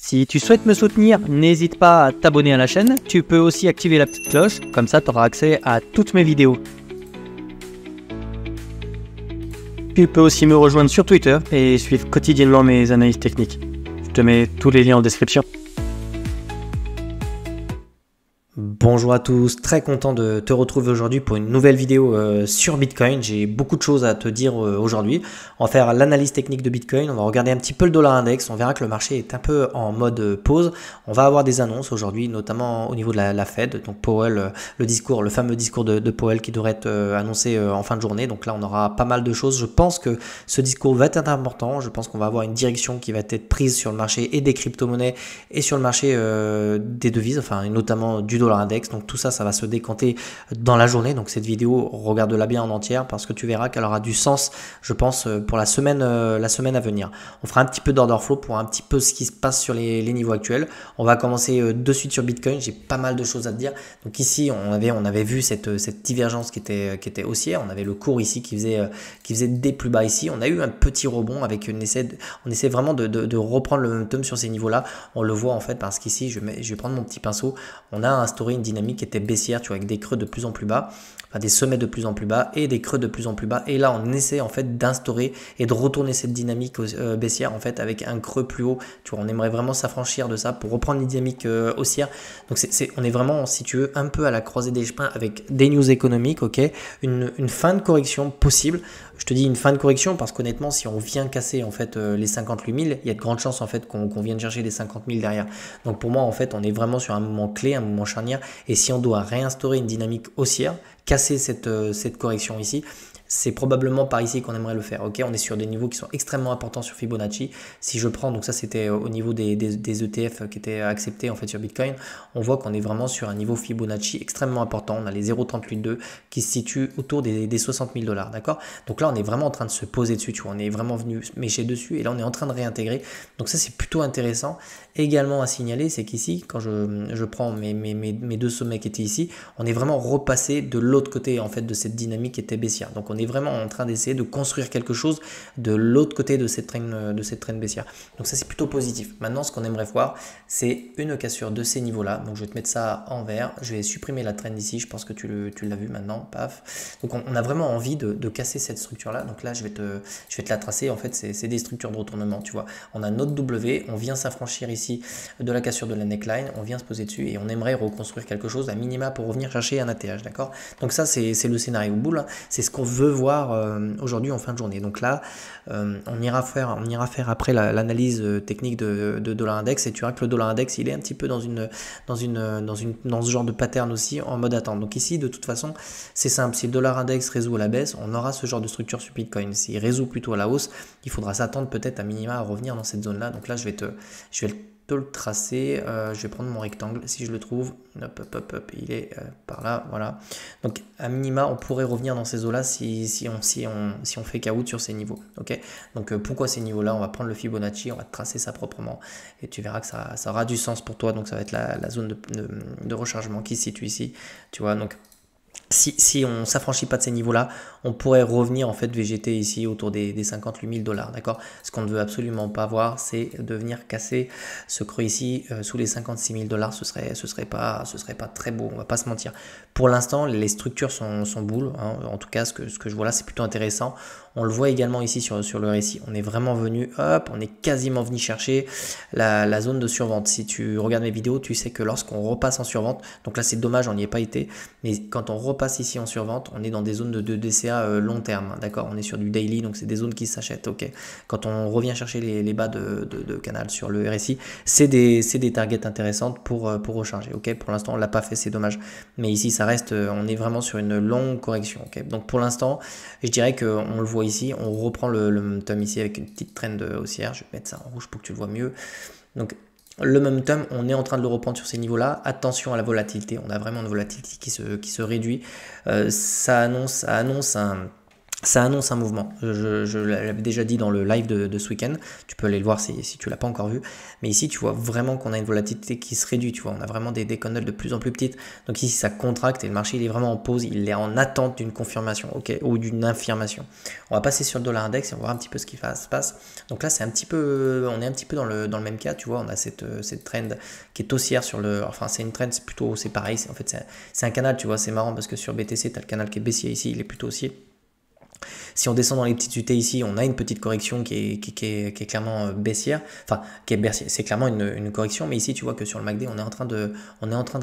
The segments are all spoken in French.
Si tu souhaites me soutenir, n'hésite pas à t'abonner à la chaîne. Tu peux aussi activer la petite cloche, comme ça tu auras accès à toutes mes vidéos. Tu peux aussi me rejoindre sur Twitter et suivre quotidiennement mes analyses techniques. Je te mets tous les liens en description. Bonjour à tous, très content de te retrouver aujourd'hui pour une nouvelle vidéo sur Bitcoin. J'ai beaucoup de choses à te dire aujourd'hui. On va faire l'analyse technique de Bitcoin, on va regarder un petit peu le dollar index, on verra que le marché est un peu en mode pause. On va avoir des annonces aujourd'hui, notamment au niveau de la Fed, donc Powell, le fameux discours de Powell qui devrait être annoncé en fin de journée. Donc là on aura pas mal de choses. Je pense que ce discours va être important, je pense qu'on va avoir une direction qui va être prise sur le marché et des crypto-monnaies et sur le marché des devises, enfin notamment du dollar index. Donc tout ça, ça va se décanter dans la journée. Donc cette vidéo, regarde-la bien en entière parce que tu verras qu'elle aura du sens, je pense, pour la semaine à venir. On fera un petit peu d'order flow pour un petit peu ce qui se passe sur les niveaux actuels. On va commencer de suite sur Bitcoin. J'ai pas mal de choses à te dire. Donc ici, on avait vu cette divergence qui était haussière. On avait le cours ici qui faisait des plus bas ici. On a eu un petit rebond avec on essaie vraiment de reprendre le momentum sur ces niveaux-là. On le voit en fait parce qu'ici, je vais prendre mon petit pinceau. On a instauré une dynamique qui était baissière, tu vois, avec des creux de plus en plus bas, enfin des sommets de plus en plus bas et des creux de plus en plus bas. Et là, on essaie en fait d'instaurer et de retourner cette dynamique baissière en fait avec un creux plus haut. Tu vois, on aimerait vraiment s'affranchir de ça pour reprendre une dynamique haussière. Donc on est vraiment, si tu veux, un peu à la croisée des chemins avec des news économiques, ok, une fin de correction possible. Je te dis une fin de correction parce qu'honnêtement, si on vient casser en fait les 58 000, il y a de grandes chances en fait qu'on vienne chercher les 50 000 derrière. Donc pour moi, en fait, on est vraiment sur un moment clé, un moment charnière. Et si on doit réinstaurer une dynamique haussière, casser cette correction ici, c'est probablement par ici qu'on aimerait le faire. Ok, on est sur des niveaux qui sont extrêmement importants sur Fibonacci. Si je prends, donc ça c'était au niveau des ETF qui étaient acceptés en fait sur Bitcoin, on voit qu'on est vraiment sur un niveau Fibonacci extrêmement important. On a les 0,382 qui se situent autour des 60 000 $. D'accord. Donc là, on est vraiment en train de se poser dessus. Tu vois, on est vraiment venu mécher dessus et là, on est en train de réintégrer. Donc ça, c'est plutôt intéressant. Également à signaler, c'est qu'ici, quand je prends mes deux sommets qui étaient ici, on est vraiment repassé de l'autre côté en fait de cette dynamique qui était baissière. Donc on est vraiment en train d'essayer de construire quelque chose de l'autre côté de cette traîne baissière. Donc ça c'est plutôt positif. Maintenant ce qu'on aimerait voir c'est une cassure de ces niveaux là. Donc je vais te mettre ça en vert. Je vais supprimer la traîne ici. Je pense que tu l'as vu maintenant. Paf. Donc on a vraiment envie de casser cette structure là. Donc là je vais te la tracer. En fait c'est des structures de retournement. Tu vois. On a notre W. On vient s'affranchir ici de la cassure de la neckline. On vient se poser dessus et on aimerait reconstruire quelque chose à minima pour revenir chercher un ATH. D'accord. Donc ça c'est le scénario boule. Hein. C'est ce qu'on veut voir aujourd'hui en fin de journée. Donc là, on ira faire après l'analyse technique de dollar index et tu verras que le dollar index il est un petit peu dans ce genre de pattern aussi en mode attente. Donc ici, de toute façon, c'est simple. Si le dollar index résout à la baisse, on aura ce genre de structure sur Bitcoin. S'il résout plutôt à la hausse, il faudra s'attendre peut-être à minima à revenir dans cette zone-là. Donc là, je vais te le tracer, je vais prendre mon rectangle si je le trouve, hop, il est par là, voilà. Donc à minima on pourrait revenir dans ces eaux là si on fait caout sur ces niveaux, ok. Donc pourquoi ces niveaux là, on va prendre le Fibonacci, on va tracer ça proprement et tu verras que ça aura du sens pour toi. Donc ça va être la zone de rechargement qui se situe ici, tu vois. Donc si on ne s'affranchit pas de ces niveaux-là, on pourrait revenir en fait végéter ici autour des 58 000 $, d'accord. Ce qu'on ne veut absolument pas voir, c'est de venir casser ce creux ici sous les 56 000 $. Ce serait pas très beau, on va pas se mentir. Pour l'instant, les structures sont boules, hein. En tout cas, ce que je vois là, c'est plutôt intéressant. On le voit également ici sur le RSI. On est vraiment venu, hop, on est quasiment venu chercher la zone de survente. Si tu regardes mes vidéos, tu sais que lorsqu'on repasse en survente, donc là c'est dommage, on n'y est pas été, mais quand on repasse ici en survente, on est dans des zones de DCA long terme, d'accord. On est sur du daily, donc c'est des zones qui s'achètent, ok. Quand on revient chercher les bas de canal sur le RSI, c'est des targets intéressantes pour recharger, ok. Pour l'instant, on l'a pas fait, c'est dommage, mais ici ça reste, on est vraiment sur une longue correction, ok. Donc pour l'instant, je dirais qu'on le voit ici, on reprend le momentum ici avec une petite trend haussière. Je vais mettre ça en rouge pour que tu le vois mieux. Donc le momentum, on est en train de le reprendre sur ces niveaux-là. Attention à la volatilité, on a vraiment une volatilité qui se réduit. Ça annonce Ça annonce un mouvement. Je l'avais déjà dit dans le live de ce week-end. Tu peux aller le voir si tu l'as pas encore vu. Mais ici, tu vois vraiment qu'on a une volatilité qui se réduit. Tu vois, on a vraiment des candles de plus en plus petites. Donc ici, ça contracte et le marché, il est vraiment en pause. Il est en attente d'une confirmation, ok, ou d'une infirmation. On va passer sur le dollar index et on va voir un petit peu ce qui se passe. Donc là, on est un petit peu dans le même cas. Tu vois, on a cette trend qui est haussière sur le. Enfin, c'est une trend, c'est pareil. En fait, c'est un canal. Tu vois, c'est marrant parce que sur BTC, tu as le canal qui est baissier ici. Il est plutôt haussier. Si on descend dans les petites UT ici, on a une petite correction qui est clairement baissière. Enfin, qui est baissière. C'est clairement une correction, mais ici, tu vois que sur le MACD, on est en train de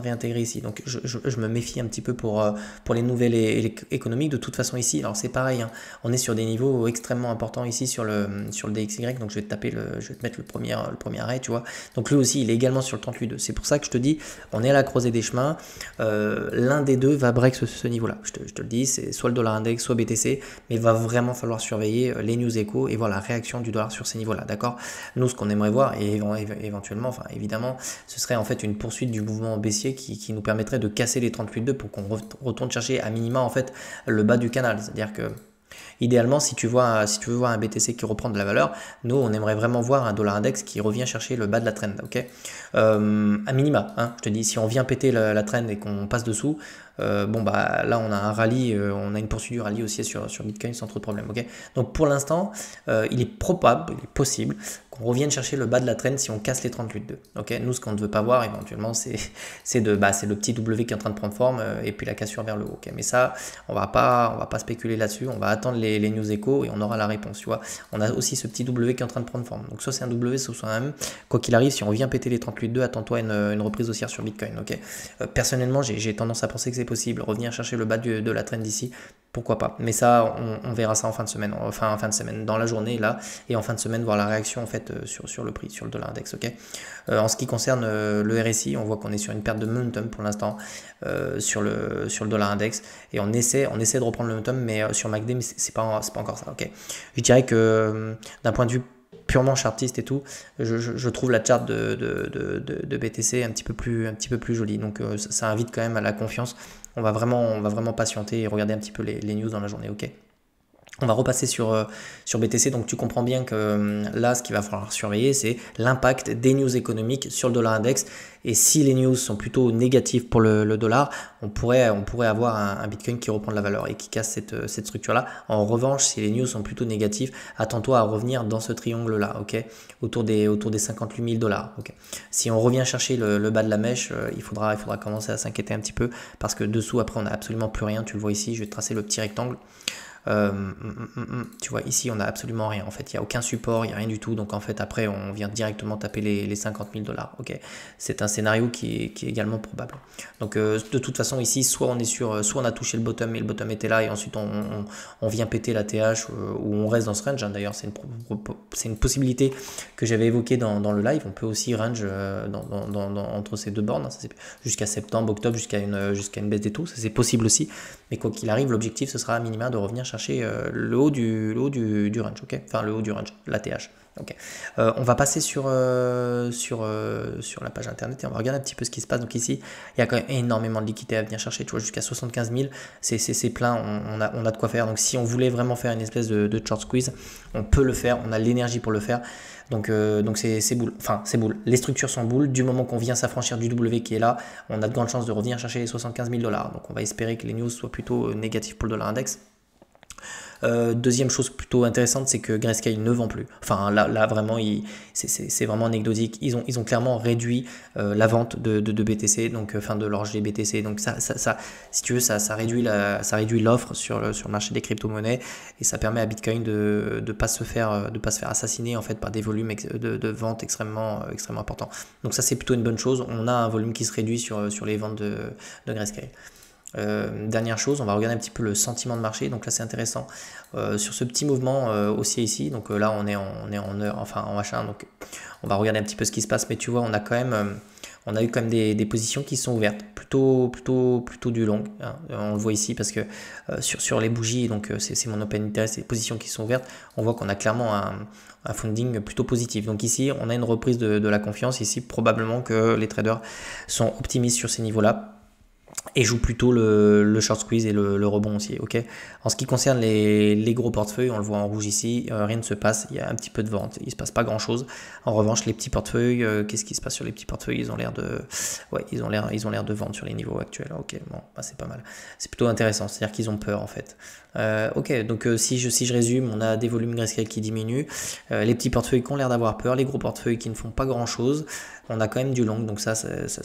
réintégrer ici. Donc, je me méfie un petit peu pour les nouvelles économiques. De toute façon, ici, alors c'est pareil, hein, on est sur des niveaux extrêmement importants ici sur le DXY. Donc, je vais te mettre le premier arrêt, tu vois. Donc, lui aussi, il est également sur le 38,2. C'est pour ça que je te dis, on est à la croisée des chemins. L'un des deux va break ce niveau-là. Je te le dis, c'est soit le dollar index, soit BTC, mais il va vraiment falloir surveiller les news échos et voir la réaction du dollar sur ces niveaux-là, d'accord? Nous, ce qu'on aimerait voir, et éventuellement, enfin évidemment, ce serait en fait une poursuite du mouvement baissier qui nous permettrait de casser les 38,2 pour qu'on retourne chercher à minima en fait le bas du canal, c'est-à-dire que idéalement, si tu veux voir un BTC qui reprend de la valeur, nous, on aimerait vraiment voir un dollar index qui revient chercher le bas de la trend, ok? À minima, hein, je te dis, si on vient péter la trend et qu'on passe dessous, bon bah là on a un rallye, on a une poursuite du rallye aussi sur Bitcoin sans trop de problème, ok? Donc pour l'instant, il est possible qu'on revienne chercher le bas de la trend si on casse les 38,2, ok? Nous, ce qu'on ne veut pas voir éventuellement, c'est le petit W qui est en train de prendre forme et puis la cassure vers le haut, ok? Mais ça, on va pas spéculer là-dessus, on va attendre les news échos et on aura la réponse, tu vois? On a aussi ce petit W qui est en train de prendre forme, donc soit c'est un W, soit un M. Quoi qu'il arrive, si on vient péter les 38,2, attends-toi à une reprise haussière sur Bitcoin, ok? Personnellement, j'ai tendance à penser que c'est possible, revenir chercher le bas de la trend d'ici, pourquoi pas, mais ça on verra ça en fin de semaine, dans la journée là, et en fin de semaine voir la réaction en fait sur le prix, sur le dollar index, ok. En ce qui concerne le RSI, on voit qu'on est sur une perte de momentum pour l'instant sur le dollar index, et on essaie de reprendre le momentum, mais sur MACD, mais c'est pas encore ça, ok. Je dirais que d'un point de vue purement chartiste et tout, je trouve la charte de BTC un petit peu plus jolie, donc ça invite quand même à la confiance. On va vraiment patienter et regarder un petit peu les news dans la journée, ok? On va repasser sur BTC, donc tu comprends bien que là, ce qu'il va falloir surveiller, c'est l'impact des news économiques sur le dollar index. Et si les news sont plutôt négatives pour le dollar, on pourrait avoir un Bitcoin qui reprend de la valeur et qui casse cette structure-là. En revanche, si les news sont plutôt négatives, attends-toi à revenir dans ce triangle-là, ok, autour des 58 000 $. Okay. Si on revient chercher le bas de la mèche, il faudra commencer à s'inquiéter un petit peu parce que dessous, après, on n'a absolument plus rien. Tu le vois ici, je vais tracer le petit rectangle. Tu vois ici on n'a absolument rien en fait, il n'y a aucun support, il n'y a rien du tout, donc en fait après on vient directement taper les 50 000 $, ok. C'est un scénario qui est également probable, donc de toute façon ici soit on a touché le bottom et le bottom était là et ensuite on vient péter la TH ou on reste dans ce range, hein. D'ailleurs c'est une possibilité que j'avais évoquée dans le live, on peut aussi range entre ces deux bornes, hein. Jusqu'à septembre, octobre, jusqu'à une baisse des taux, ça c'est possible aussi, mais quoi qu'il arrive l'objectif ce sera à minima de revenir chercher le haut du range, ok, enfin le haut du range, l'ATH. Okay. On va passer sur la page internet et on va regarder un petit peu ce qui se passe. Donc ici, il y a quand même énormément de liquidités à venir chercher, tu vois, jusqu'à 75 000, c'est plein, on a de quoi faire. Donc si on voulait vraiment faire une espèce de short squeeze, on peut le faire, on a l'énergie pour le faire. Donc c'est boule, enfin c'est boule. Les structures sont boules, du moment qu'on vient s'affranchir du W qui est là, on a de grandes chances de revenir chercher les 75 000 $. Donc on va espérer que les news soient plutôt négatives pour le dollar index. Deuxième chose plutôt intéressante, c'est que Grayscale ne vend plus. Enfin là vraiment, c'est vraiment anecdotique. Ils ont clairement réduit la vente de BTC, donc enfin de leur GBTC. Donc ça, si tu veux, ça réduit l'offre sur le marché des crypto-monnaies et ça permet à Bitcoin de pas se faire assassiner en fait par des volumes de vente extrêmement importants. Donc ça c'est plutôt une bonne chose. On a un volume qui se réduit sur les ventes de Grayscale. Dernière chose, on va regarder un petit peu le sentiment de marché. Donc là c'est intéressant sur ce petit mouvement haussier ici. Donc là on est en heure, enfin en H1, donc on va regarder un petit peu ce qui se passe. Mais tu vois, on a eu quand même des positions qui sont ouvertes, plutôt du long, hein. On le voit ici parce que sur les bougies, donc c'est mon open interest, les positions qui sont ouvertes, on voit qu'on a clairement un funding plutôt positif. Donc ici on a une reprise de la confiance. Ici probablement que les traders sont optimistes sur ces niveaux là. et joue plutôt le short squeeze et le rebond aussi. Ok. En ce qui concerne les gros portefeuilles, on le voit en rouge ici, rien ne se passe, il y a un petit peu de vente, il ne se passe pas grand chose. En revanche, les petits portefeuilles, qu'est-ce qui se passe sur les petits portefeuilles? Ils ont l'air de vendre sur les niveaux actuels. Ok, bon, bah, c'est pas mal, c'est plutôt intéressant, c'est-à-dire qu'ils ont peur en fait. Ok, donc si je résume, on a des volumes grayscale qui diminuent, les petits portefeuilles qui ont l'air d'avoir peur, les gros portefeuilles qui ne font pas grand chose. On a quand même du long, donc ça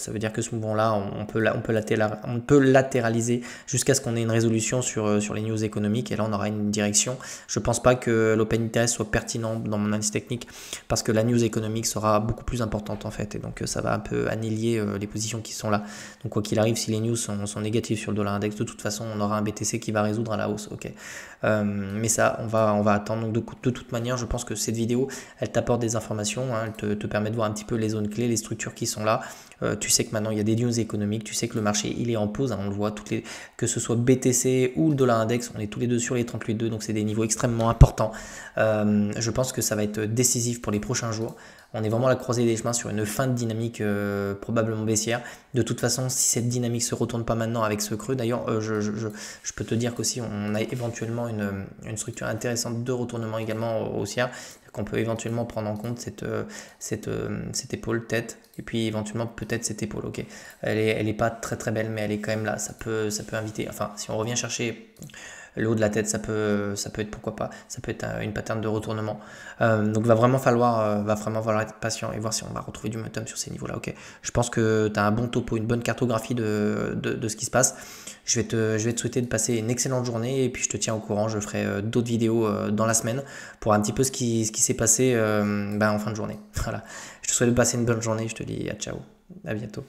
veut dire que ce mouvement-là, on peut latéraliser jusqu'à ce qu'on ait une résolution sur les news économiques, et là on aura une direction. Je pense pas que l'open interest soit pertinent dans mon analyse technique, parce que la news économique sera beaucoup plus importante en fait, et donc ça va un peu annihiler les positions qui sont là. Donc quoi qu'il arrive, si les news sont négatives sur le dollar index, de toute façon on aura un BTC qui va résoudre à la hausse. Ok. Mais ça, on va attendre. Donc de toute manière, je pense que cette vidéo, elle t'apporte des informations, hein, elle te permet de voir un petit peu les zones clés, les structures qui sont là. Tu sais que maintenant il y a des news économiques, tu sais que le marché il est en pause, hein, on le voit, que ce soit BTC ou le dollar index, on est tous les deux sur les 38,2, donc c'est des niveaux extrêmement importants. Je pense que ça va être décisif pour les prochains jours. On est vraiment à la croisée des chemins sur une fin de dynamique probablement baissière. De toute façon, si cette dynamique se retourne pas maintenant avec ce creux, d'ailleurs, je peux te dire qu'aussi on a éventuellement une structure intéressante de retournement également haussière, qu'on peut éventuellement prendre en compte cette épaule tête, et puis éventuellement peut-être cette épaule. Ok, elle est pas très très belle, mais elle est quand même là. Ça peut inviter. Enfin, si on revient chercher le haut de la tête, ça peut être, pourquoi pas, ça peut être une pattern de retournement. Donc va vraiment falloir être patient et voir si on va retrouver du momentum sur ces niveaux-là. Ok, je pense que tu as un bon topo, une bonne cartographie de ce qui se passe. Je vais te souhaiter de passer une excellente journée, et puis je te tiens au courant. Je ferai d'autres vidéos dans la semaine pour un petit peu ce qui s'est passé en fin de journée. Voilà, je te souhaite de passer une bonne journée. Je te dis à ciao, à bientôt.